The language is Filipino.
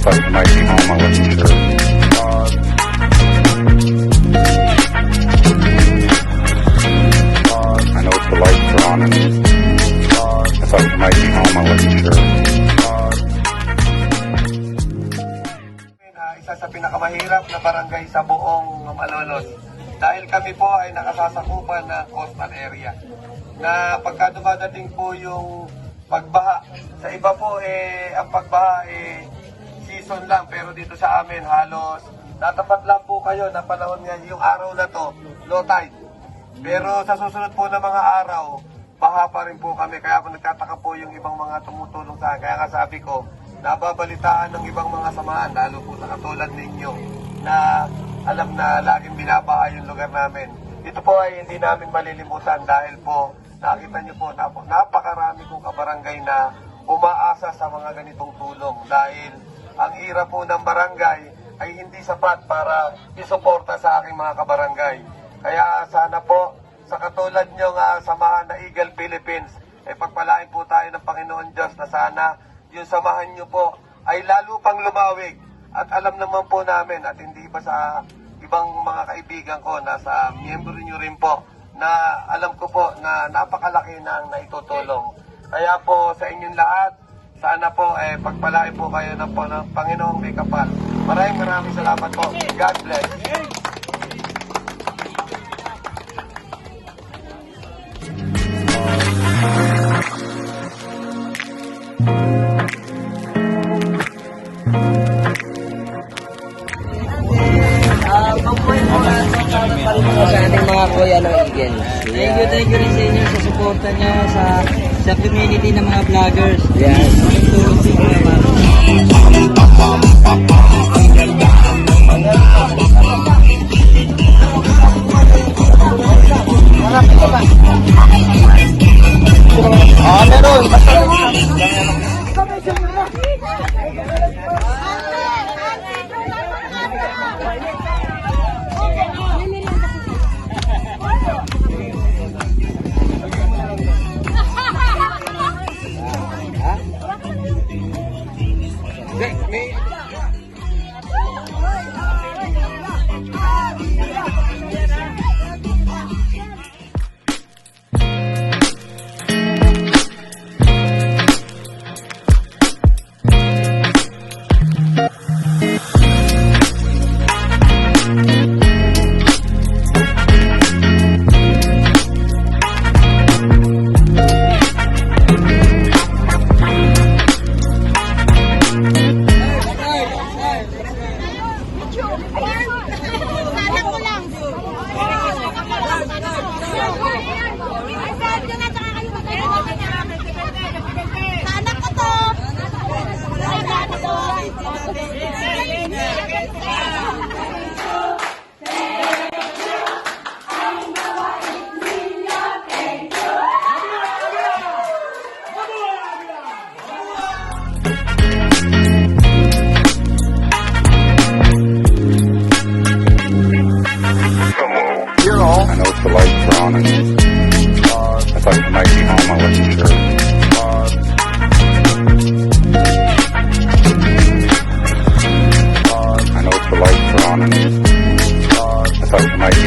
thought you might be home. I wasn't sure. I know the lights are on, and I thought you might be home. I wasn't sure. Isa sa pinakamahirap na barangay sa buong Malolos. Dahil kami po ay nakasasakupan ng coastal area. Na pagka dumadating po yung pagbaha, sa iba po ang pagbaha season lang, pero dito sa amin halos tatapat lang po kayo na panahon nga yung araw na to, low tide. Pero sa susunod po na mga araw, baha pa rin po kami. Kaya po nagtataka po yung ibang mga tumutulong sa akin. Kaya nga sabi ko, nababalitaan ng ibang mga samahan, lalo po sa katulad ninyo, na alam na laging binabaha yung lugar namin. Ito po ay hindi namin malilimutan dahil po nakita niyo po, napakarami kong kabarangay na umaasa sa mga ganitong tulong dahil ang hirap po ng barangay ay hindi sapat para isuporta sa aking mga kabarangay. Kaya sana po, sa katulad nyo nga samahan na Eagle Philippines, pagpalain po tayo ng Panginoon Diyos na sana yung samahan nyo po ay lalo pang lumawig. At alam naman po namin at hindi ba sa ibang mga kaibigan ko na sa miyembro nyo rin po na alam ko po na napakalaki ng naitutulong. Kaya po sa inyong lahat, sana po pagpalain po kayo ng Panginoong may kapal. Maraming salamat po. God bless. Sa ating mga kuya ng Eagle. Thank you rin sa inyo sa suporta niya sa community ng mga vloggers. Yes. Tulong sa inyo naman. Meron. I know the lights are on, and I thought you might be home. I wasn't sure. I know the lights are on, and I thought you might be